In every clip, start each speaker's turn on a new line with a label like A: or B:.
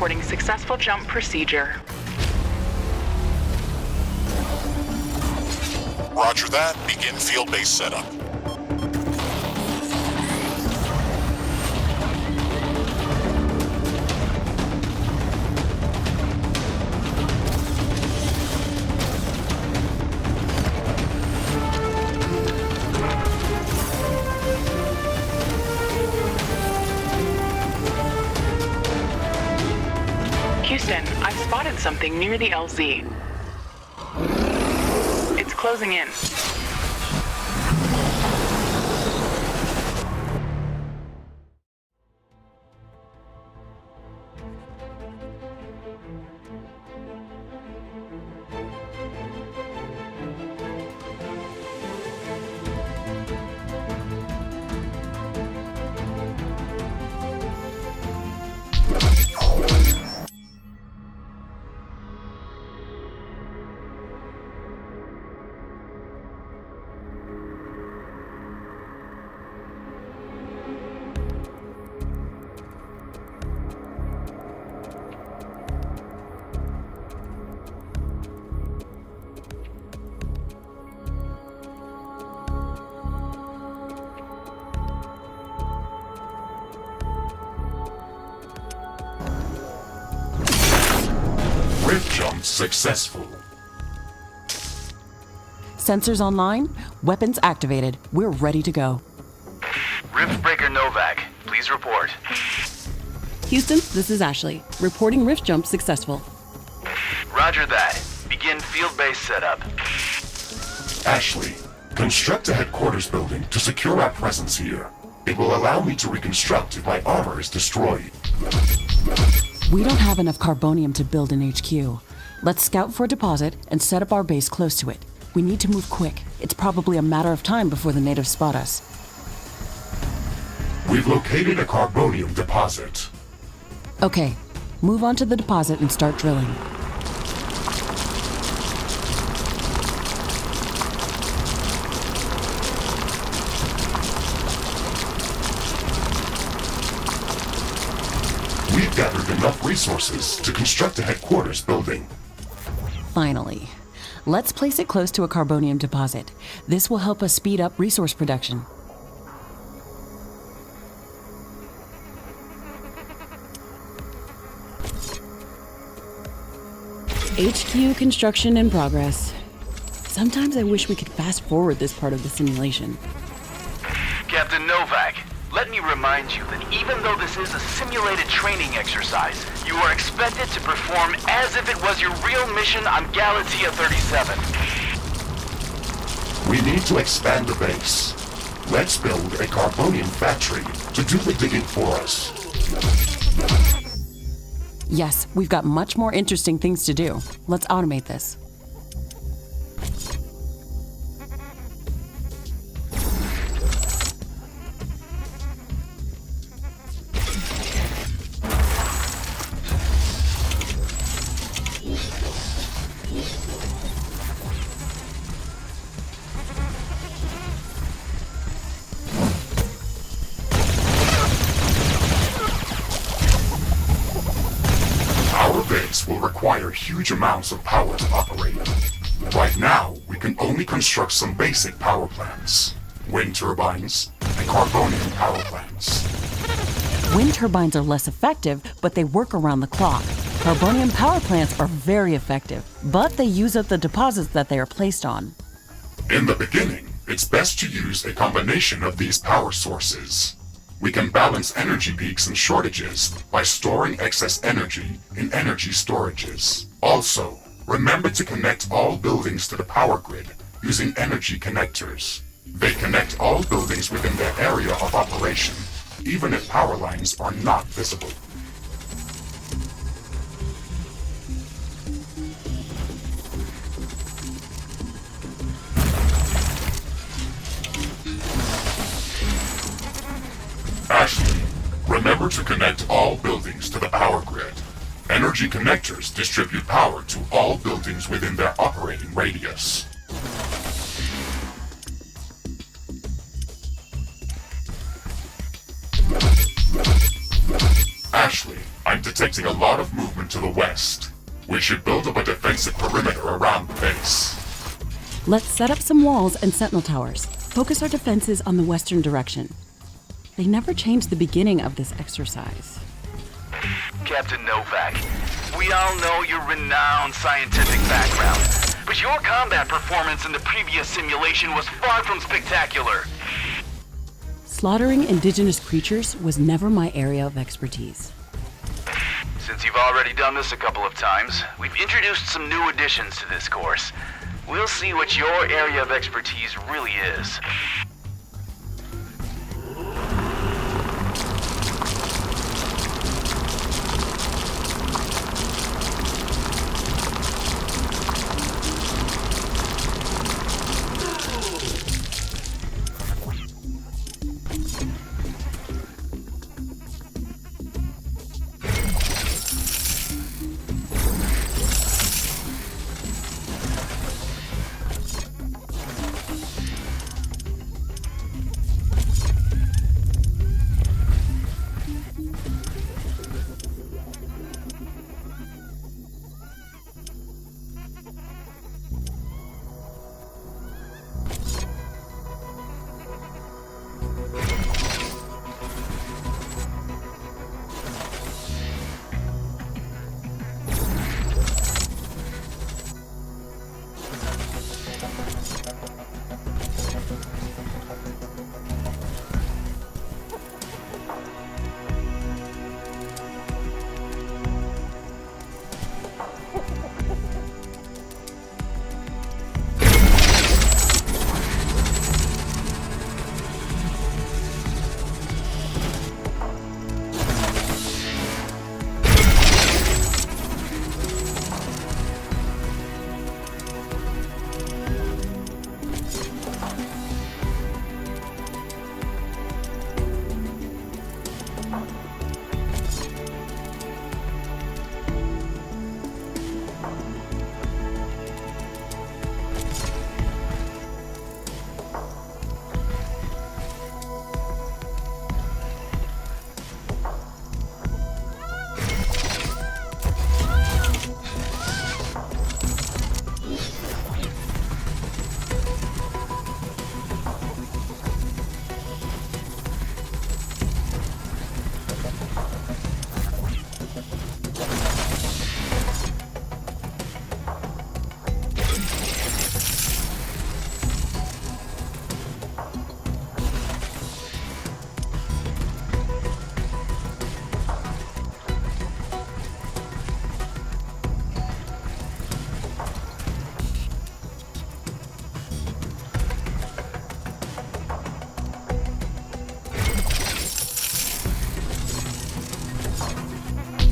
A: reporting successful jump procedure.
B: Roger that. Begin field-based setup.
A: Houston, I've spotted something near the LZ. It's closing in.
B: Rift jump successful.
C: Sensors online, weapons activated. We're ready to go.
D: Riftbreaker Novak, please report.
C: Houston, this is Ashley. Reporting rift jump successful.
D: Roger that. Begin field-based setup.
B: Ashley, construct a headquarters building to secure our presence here. It will allow me to reconstruct if my armor is destroyed.
C: We don't have enough carbonium to build an HQ. Let's scout for a deposit and set up our base close to it. We need to move quick. It's probably a matter of time before the natives spot us.
B: We've located a carbonium deposit.
C: Okay, move on to the deposit and start drilling.
B: We've gathered enough resources to construct a headquarters building.
C: Finally. Let's place it close to a carbonium deposit. This will help us speed up resource production. HQ construction in progress. Sometimes I wish we could fast forward this part of the simulation.
D: Captain Novak, let me remind you that even though this is a simulated training exercise, you are expected to perform as if it was your real mission on Galatea 37.
B: We need to expand the base. Let's build a carbonium factory to do the digging for us.
C: Yes, we've got much more interesting things to do. Let's automate this.
B: Will require huge amounts of power to operate. Right now, we can only construct some basic power plants. Wind turbines and carbonium power plants.
C: Wind turbines are less effective, but they work around the clock. Carbonium power plants are very effective, but they use up the deposits that they are placed on.
B: In the beginning, it's best to use a combination of these power sources. We can balance energy peaks and shortages by storing excess energy in energy storages. Also, remember to connect all buildings to the power grid using energy connectors. They connect all buildings within their area of operation, even if power lines are not visible. Ashley, remember to connect all buildings to the power grid. Energy connectors distribute power to all buildings within their operating radius. Ashley, I'm detecting a lot of movement turn to the west. We should build up a defensive perimeter around the base.
C: Let's set up some walls and sentinel towers. Focus our defenses on the western direction. They never changed the beginning of this exercise.
D: Captain Novak, we all know your renowned scientific background, but your combat performance in the previous simulation was far from spectacular.
C: Slaughtering indigenous creatures was never my area of expertise.
D: Since you've already done this a couple of times, we've introduced some new additions to this course. We'll see what your area of expertise really is.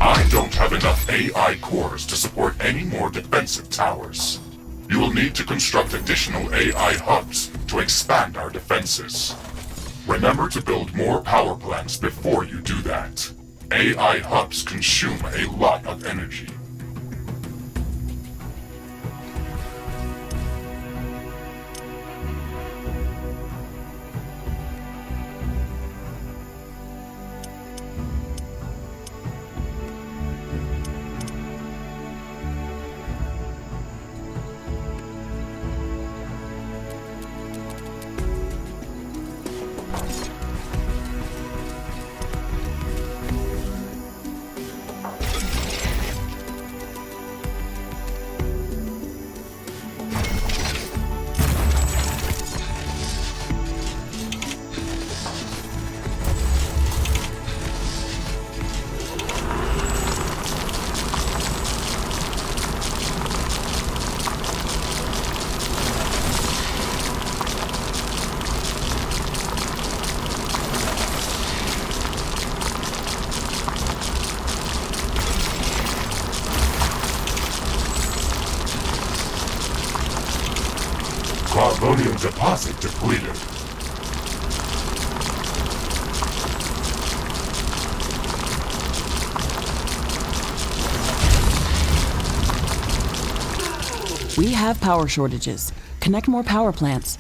B: I don't have enough AI cores to support any more defensive towers. You will need to construct additional AI hubs to expand our defenses. Remember to build more power plants before you do that. AI hubs consume a lot of energy. Carbonium deposit depleted.
C: We have power shortages. Connect more power plants.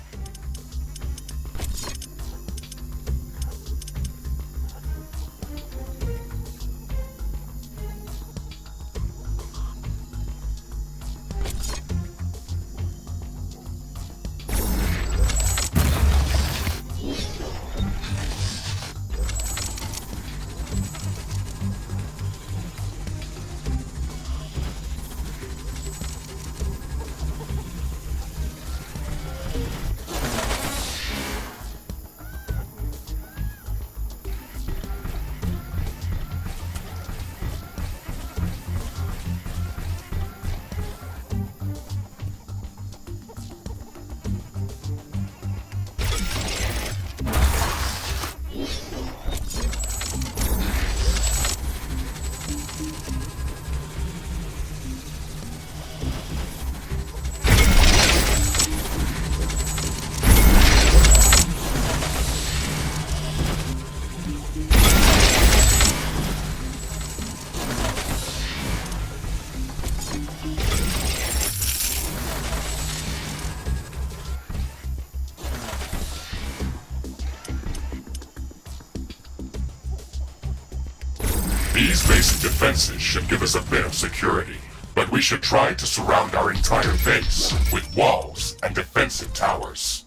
B: These basic defenses should give us a bit of security, but we should try to surround our entire base with walls and defensive towers.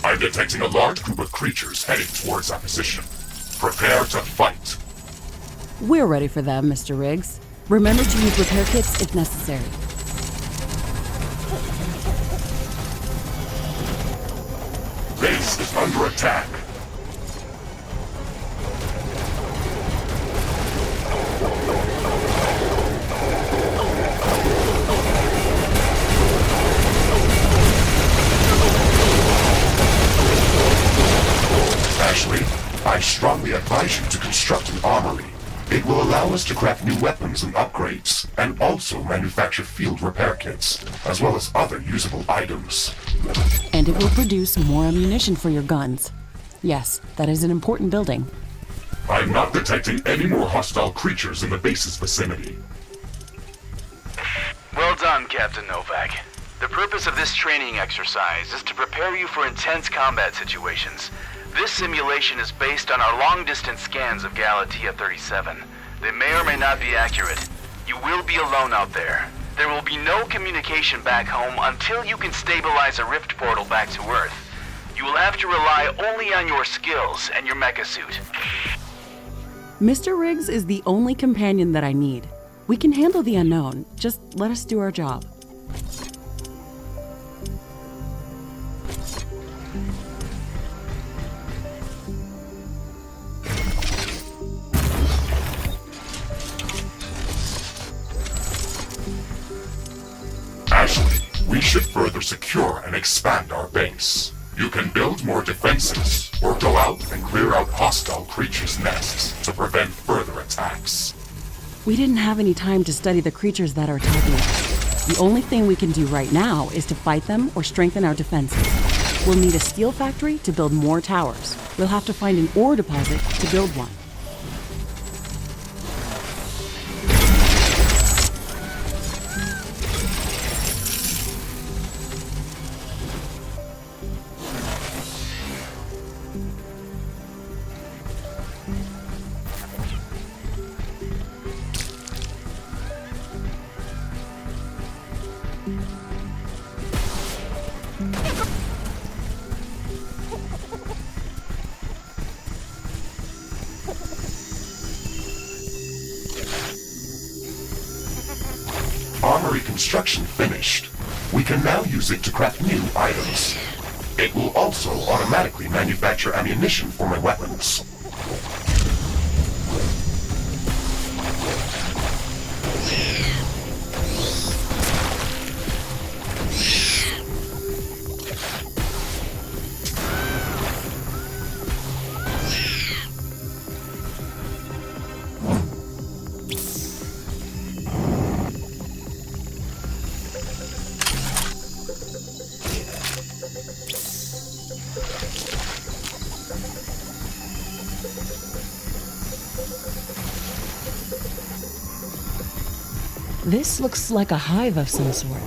B: I'm detecting a large group of creatures heading towards our position. Prepare to fight.
C: We're ready for them, Mr. Riggs. Remember to use repair kits if necessary.
B: Base is under attack. Ashley, I strongly advise you to construct an armory. It will allow us to craft new weapons and upgrades, and also manufacture field repair kits, as well as other usable items.
C: And it will produce more ammunition for your guns. Yes, that is an important building.
B: I'm not detecting any more hostile creatures in the base's vicinity.
D: Well done, Captain Novak. The purpose of this training exercise is to prepare you for intense combat situations. This simulation is based on our long-distance scans of Galatea 37. They may or may not be accurate. You will be alone out there. There will be no communication back home until you can stabilize a rift portal back to Earth. You will have to rely only on your skills and your mecha suit.
C: Mr. Riggs is the only companion that I need. We can handle the unknown. Just let us do our job.
B: Ashley, we should further secure and expand our base. You can build more defenses, or go out and clear out hostile creatures' nests to prevent further attacks.
C: We didn't have any time to study the creatures that are attacking us. The only thing we can do right now is to fight them or strengthen our defenses. We'll need a steel factory to build more towers. We'll have to find an ore deposit to build one.
B: Armory construction finished. We can now use it to craft new items. It will also automatically manufacture ammunition for my weapons.
C: This looks like a hive of some sort.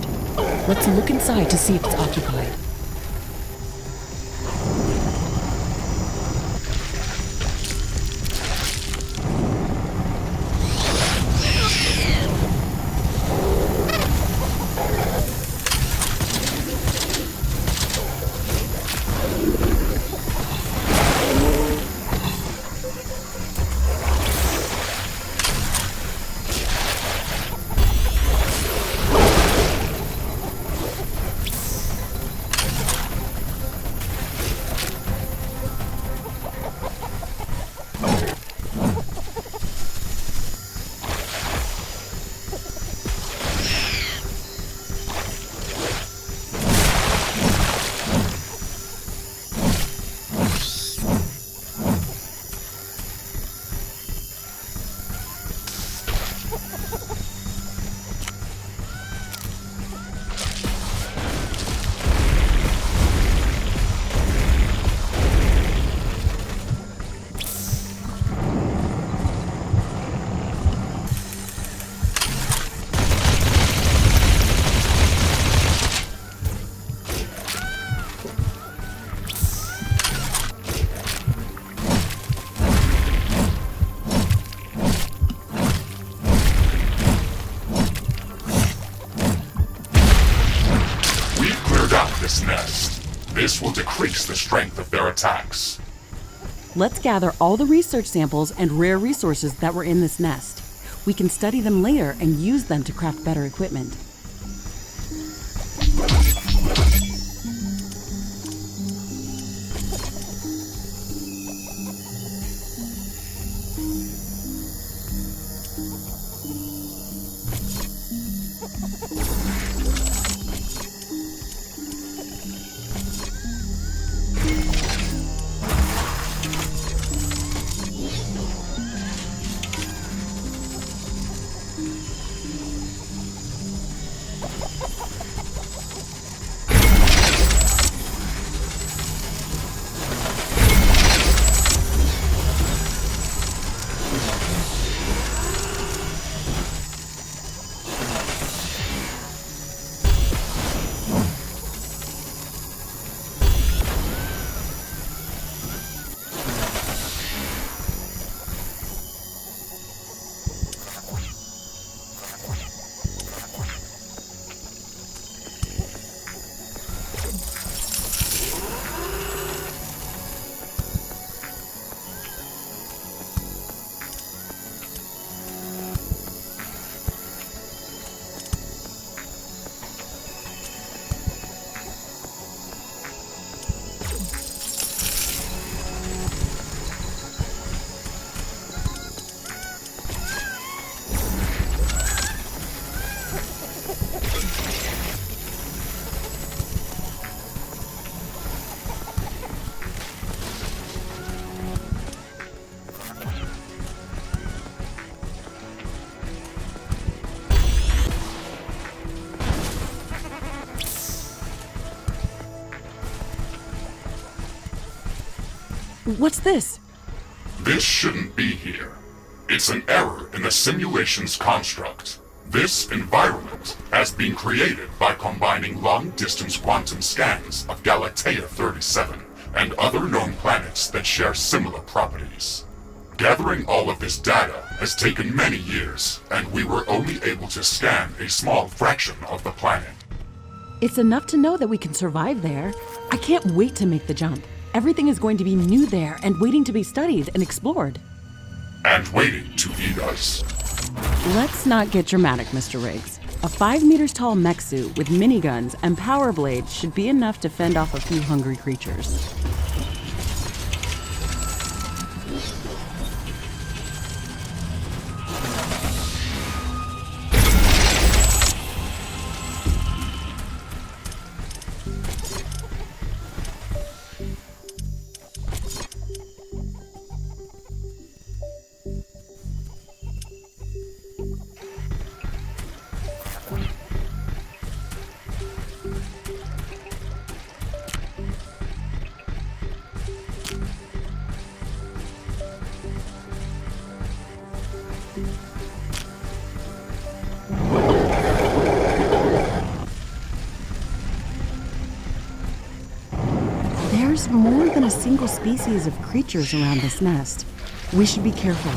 C: Let's look inside to see if it's occupied.
B: this nest. This will decrease the strength of their attacks.
C: Let's gather all the research samples and rare resources that were in this nest. We can study them later and use them to craft better equipment. What's this?
B: This shouldn't be here. It's an error in the simulation's construct. This environment has been created by combining long-distance quantum scans of Galatea 37 and other known planets that share similar properties. Gathering all of this data has taken many years, and we were only able to scan a small fraction of the planet.
C: It's enough to know that we can survive there. I can't wait to make the jump. Everything is going to be new there and waiting to be studied and explored.
B: And waiting to eat us.
C: Let's not get dramatic, Mr. Riggs. A 5 meters tall mech suit with miniguns and power blades should be enough to fend off a few hungry creatures. There's more than a single species of creatures around this nest. We should be careful.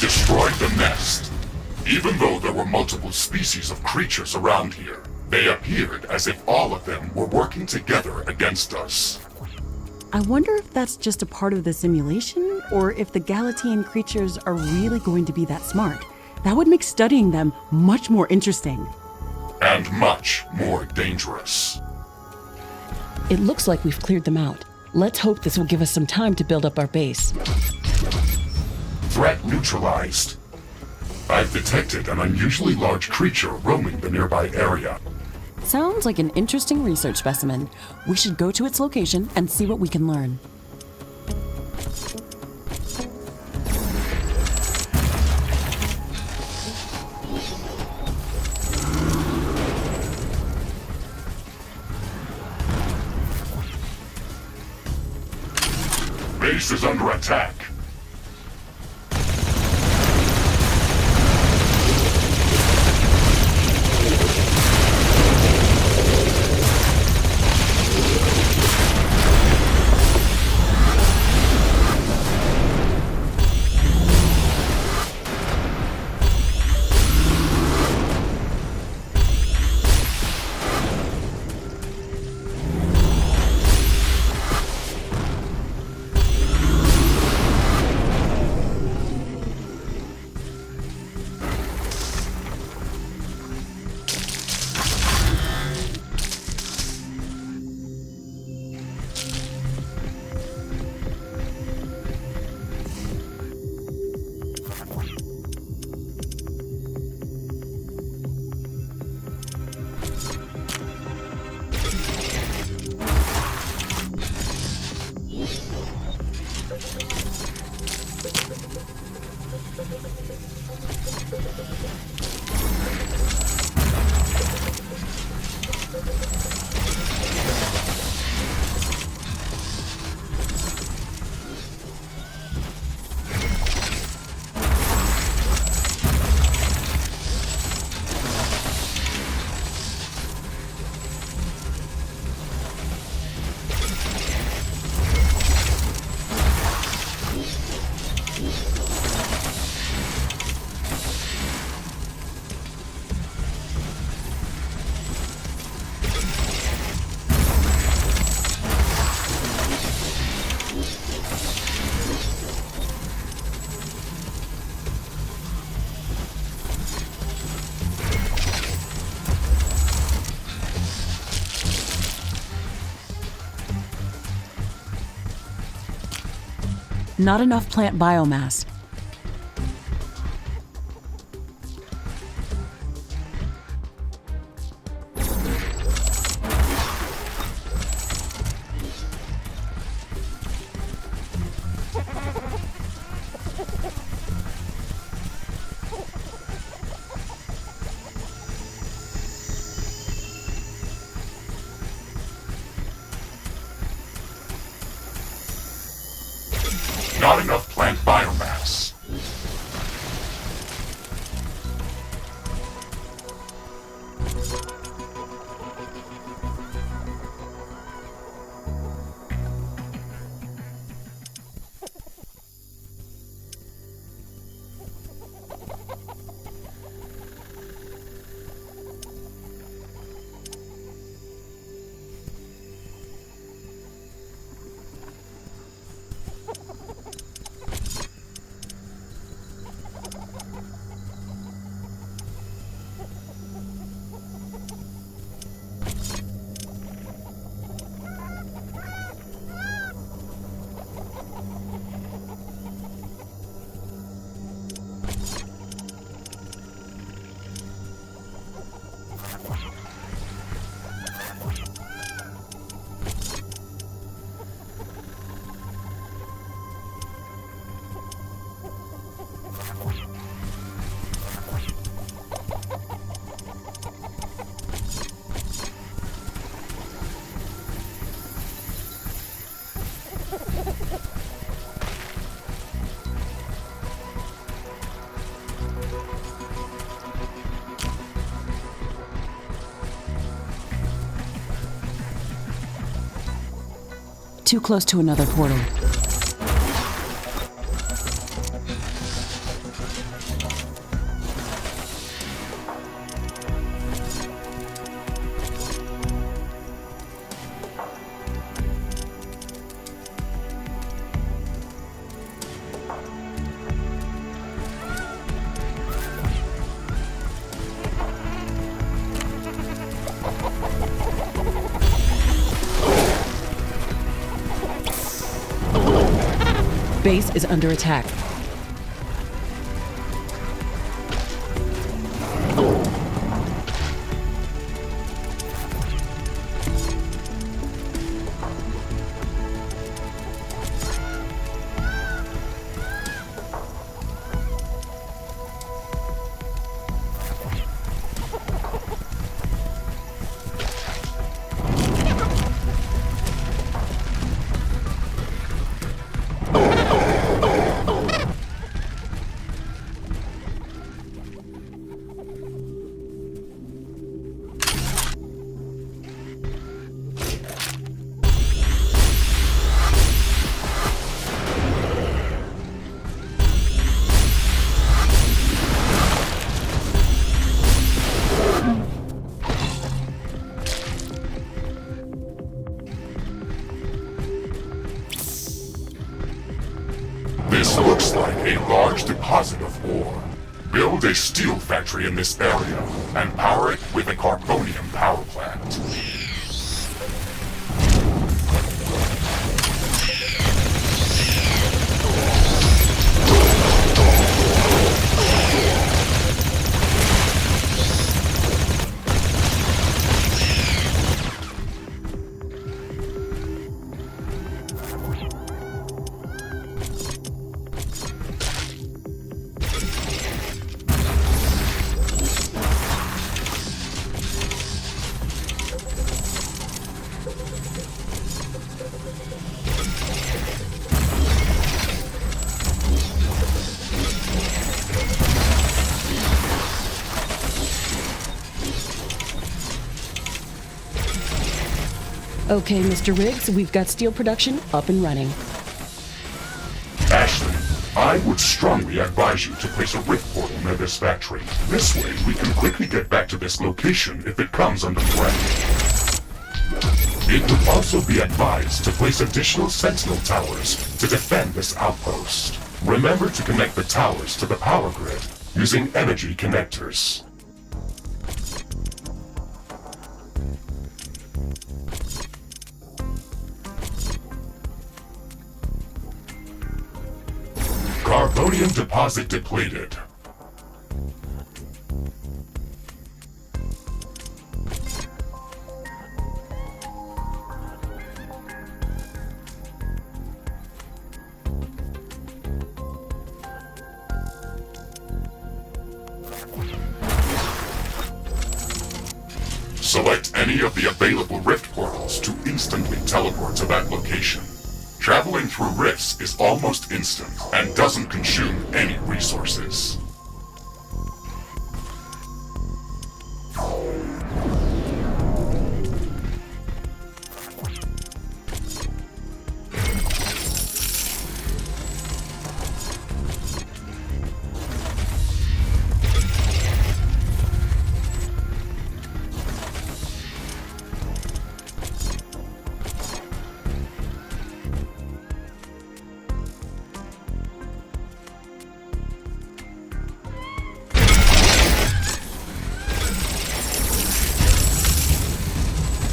B: destroyed the nest. Even though there were multiple species of creatures around here, they appeared as if all of them were working together against us.
C: I wonder if that's just a part of the simulation, or if the Galatian creatures are really going to be that smart. That would make studying them much more interesting.
B: And much more dangerous.
C: It looks like we've cleared them out. Let's hope this will give us some time to build up our base.
B: Threat neutralized. I've detected an unusually large creature roaming the nearby area.
C: Sounds like an interesting research specimen. We should go to its location and see what we can learn.
B: Base is under attack.
C: Not enough plant biomass.
B: Not enough plant biomass.
C: Too close to another portal. Base is under attack.
B: This looks like a large deposit of ore. Build a steel factory in this area and power it with a carbonium power plant.
C: Okay, Mr. Riggs, we've got steel production up and running.
B: Ashley, I would strongly advise you to place a rift portal near this factory. This way, we can quickly get back to this location if it comes under threat. It would also be advised to place additional sentinel towers to defend this outpost. Remember to connect the towers to the power grid using energy connectors. Carbonium deposit depleted. Select any of the available rift portals to instantly teleport to that location. Traveling through rifts is almost instant and doesn't consume any resources.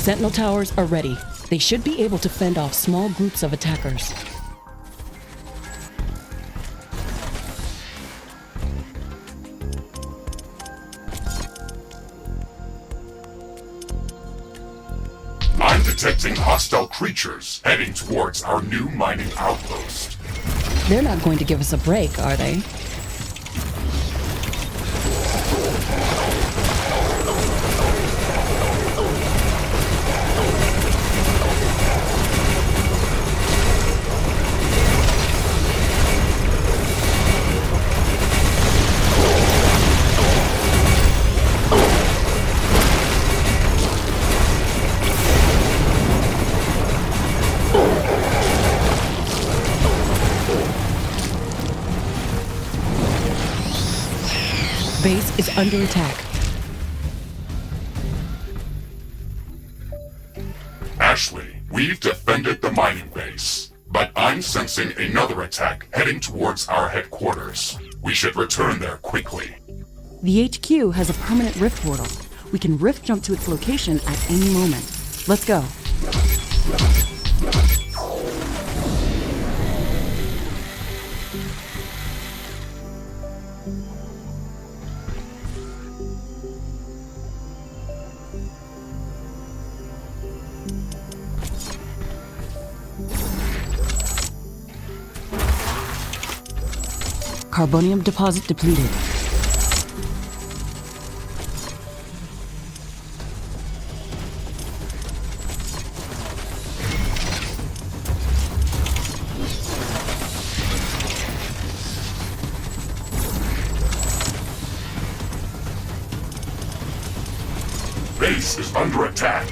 C: Sentinel towers are ready. They should be able to fend off small groups of attackers.
B: I'm detecting hostile creatures heading towards our new mining outpost.
C: They're not going to give us a break, are they? Base is under attack.
B: Ashley, we've defended the mining base, but I'm sensing another attack heading towards our headquarters. We should return there quickly.
C: The HQ has a permanent rift portal. We can rift jump to its location at any moment. Let's go. Carbonium deposit depleted.
B: Base is under attack.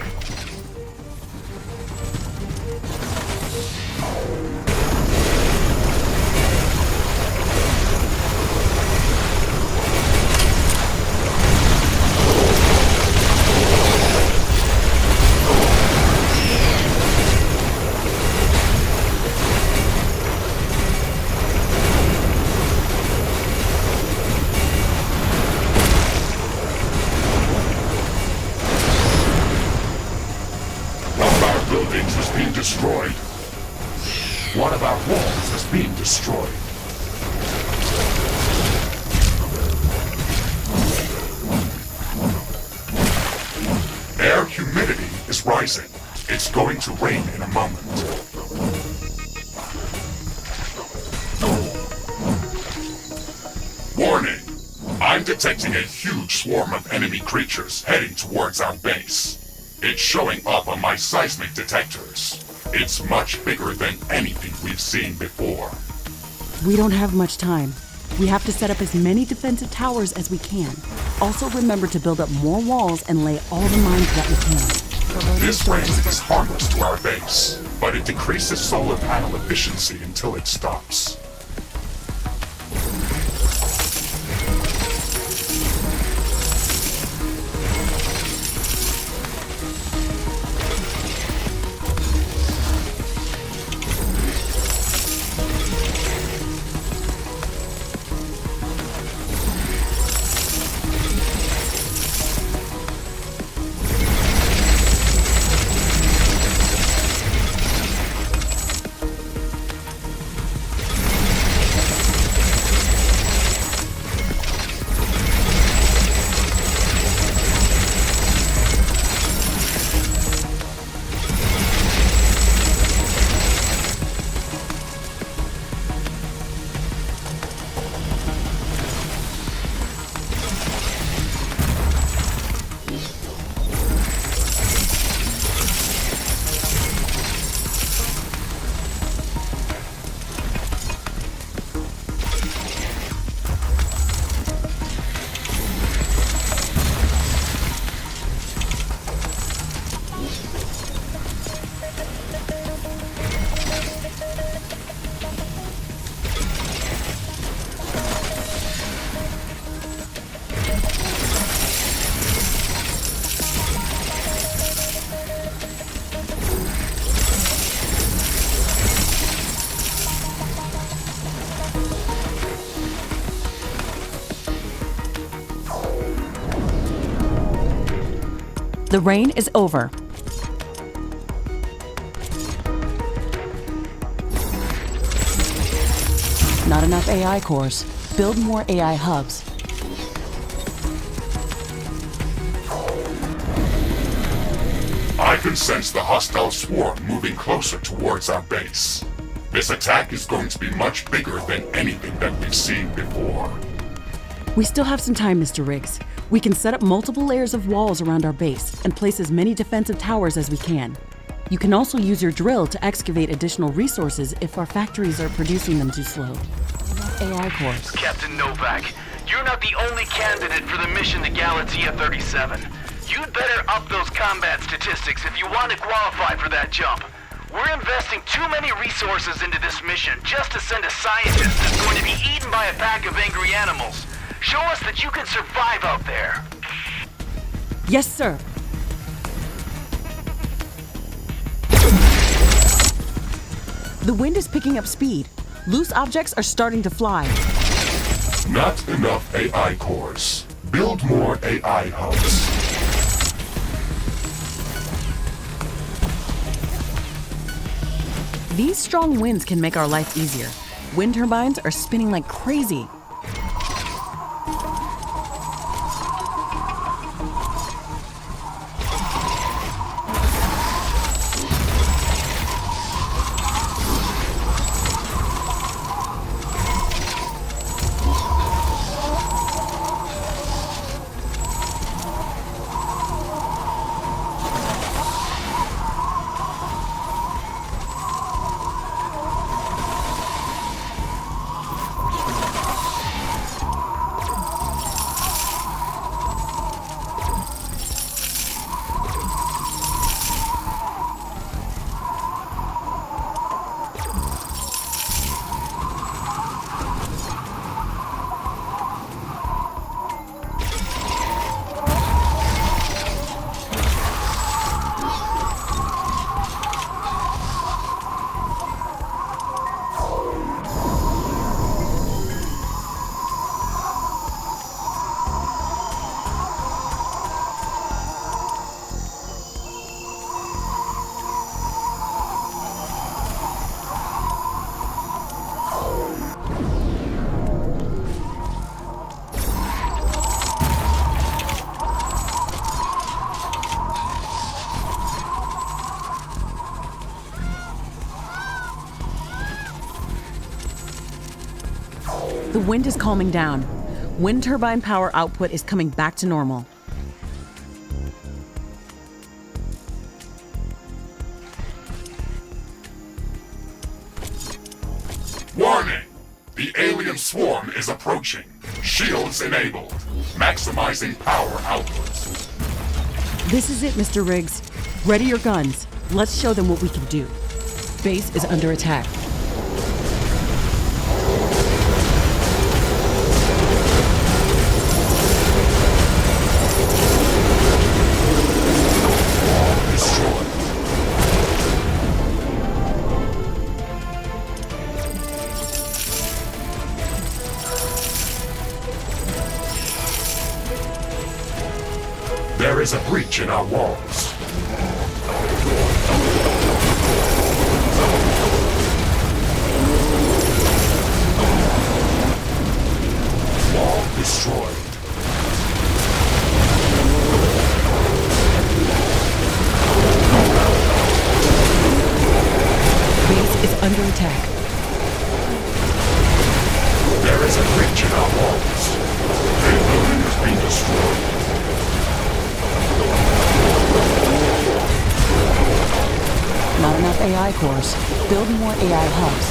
B: Buildings is being destroyed. One of our walls is being destroyed. Air humidity is rising. It's going to rain in a moment. Warning! I'm detecting a huge swarm of enemy creatures heading towards our base. It's showing up on my seismic detectors. It's much bigger than anything we've seen before.
C: We don't have much time. We have to set up as many defensive towers as we can. Also remember to build up more walls and lay all the mines that we can.
B: This rain is harmless to our base, but it decreases solar panel efficiency until it stops.
C: The rain is over. Not enough AI cores. Build more AI hubs.
B: I can sense the hostile swarm moving closer towards our base. This attack is going to be much bigger than anything that we've seen before.
C: We still have some time, Mr. Riggs. We can set up multiple layers of walls around our base and place as many defensive towers as we can. You can also use your drill to excavate additional resources if our factories are producing them too slow. AI cores.
D: Captain Novak, you're not the only candidate for the mission to Galatea 37. You'd better up those combat statistics if you want to qualify for that jump. We're investing too many resources into this mission just to send a scientist that's going to be eaten by a pack of angry animals. Show us that you can survive out there.
C: Yes, sir. The wind is picking up speed. Loose objects are starting to fly.
B: Not enough AI cores. Build more AI hubs.
C: These strong winds can make our life easier. Wind turbines are spinning like crazy. The wind is calming down. Wind turbine power output is coming back to normal.
B: Warning! The alien swarm is approaching. Shields enabled. Maximizing power output.
C: This is it, Mr. Riggs. Ready your guns. Let's show them what we can do. Base is under attack.
B: Destroyed. There is a breach in our walls. Wall destroyed.
C: Base is under attack.
B: There is a breach in our walls. A building is being destroyed.
C: Not enough AI cores. Build more AI hubs.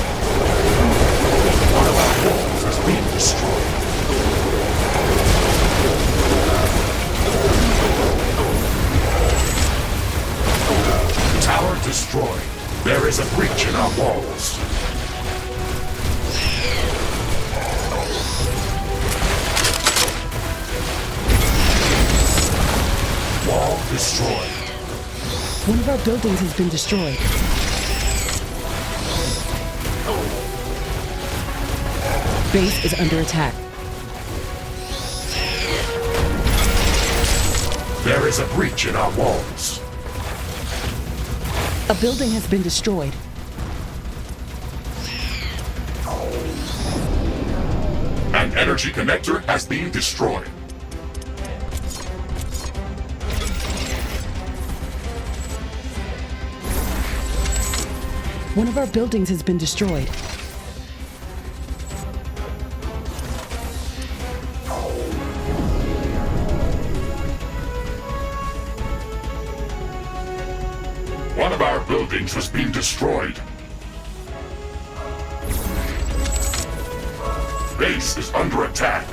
B: One of our walls is being destroyed. Tower destroyed. There is a breach in our walls. Wall destroyed.
C: One of our buildings has been destroyed. Base is under attack.
B: There is a breach in our walls.
C: A building has been destroyed.
B: An energy connector has been destroyed.
C: One of our buildings has been destroyed.
B: One of our buildings has been destroyed. Base is under attack.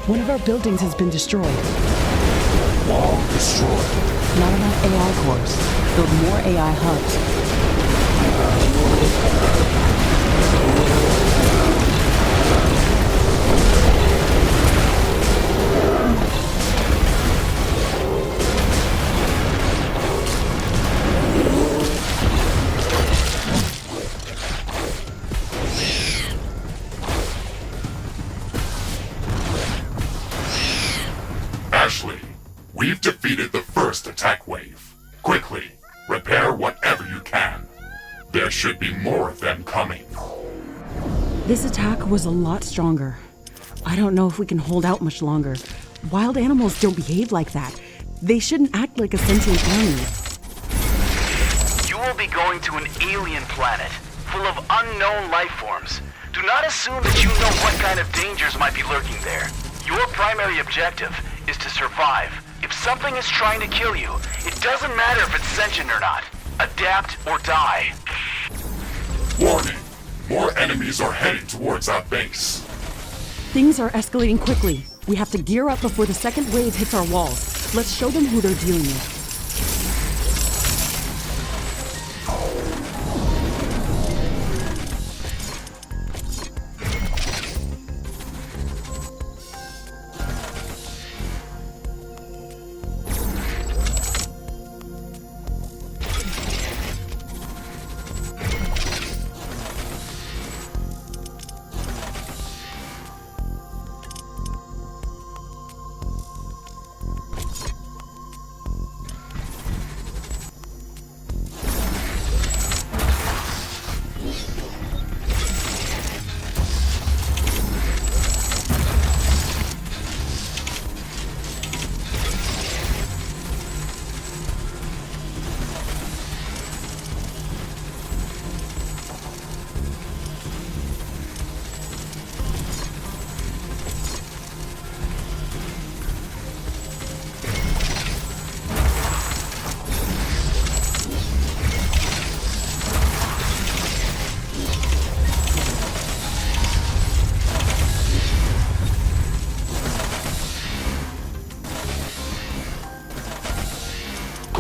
C: One of our buildings has been destroyed.
B: Wall destroyed.
C: Not enough AI cores. Build more AI hubs.
B: Ashley, we've defeated the first attack wave. Quickly, repair whatever you can. There should be more of them coming.
C: This attack was a lot stronger. I don't know if we can hold out much longer. Wild animals don't behave like that. They shouldn't act like a sentient army.
D: You will be going to an alien planet full of unknown life forms. Do not assume that you know what kind of dangers might be lurking there. Your primary objective is to survive. If something is trying to kill you, it doesn't matter if it's sentient or not. Adapt or die.
B: Warning! More enemies are heading towards our base.
C: Things are escalating quickly. We have to gear up before the second wave hits our walls. Let's show them who they're dealing with.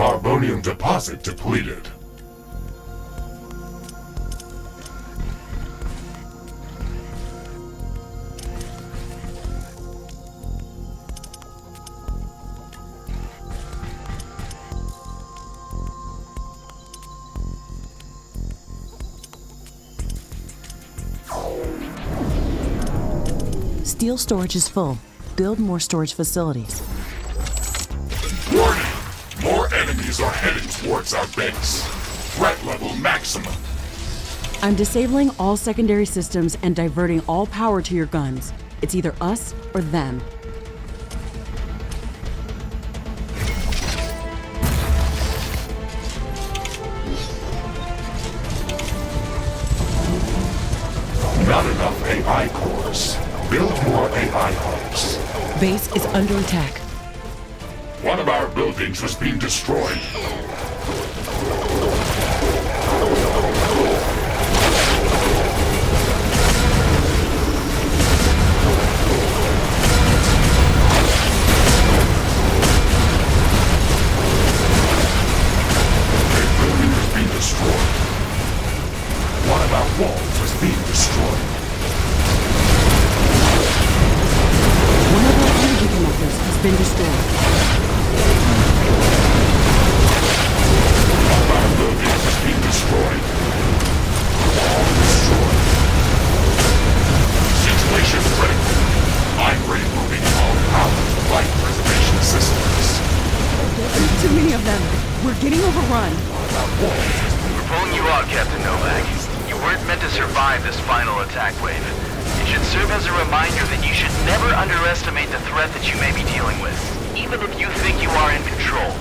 B: Carbonium deposit depleted.
C: Steel storage is full. Build more storage facilities.
B: Warning! More enemies are heading towards our base. Threat level maximum.
C: I'm disabling all secondary systems and diverting all power to your guns. It's either us or them.
B: Not enough AI cores. Build more AI hubs.
C: Base is under attack.
B: One of our buildings was being destroyed. One of our walls was being destroyed.
C: One of our energy connectors has been destroyed.
B: One of our buildings was being destroyed. All destroyed. Situation critical. I'm removing all power to life preservation systems.
C: Too many of them. We're getting overrun.
D: We're pulling you out, Captain Novak. You weren't meant to survive this final attack wave. It should serve as a reminder that you should never underestimate the threat that you may be dealing with, even if you think you are in control.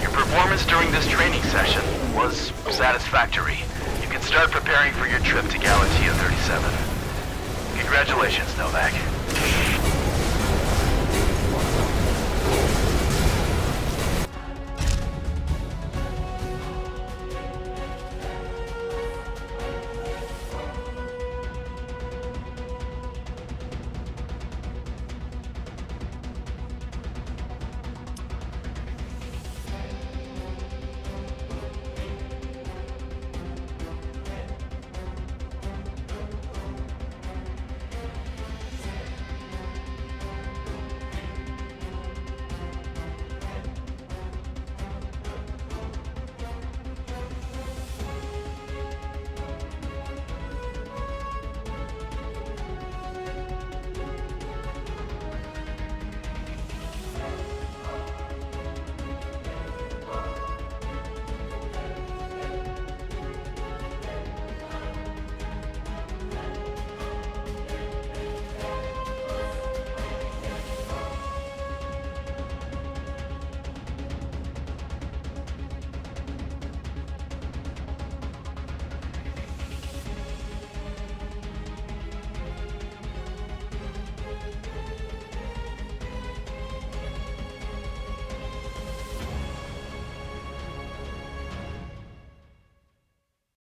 D: Your performance during this training session was satisfactory. You can start preparing for your trip to Galatea 37. Congratulations, Novak.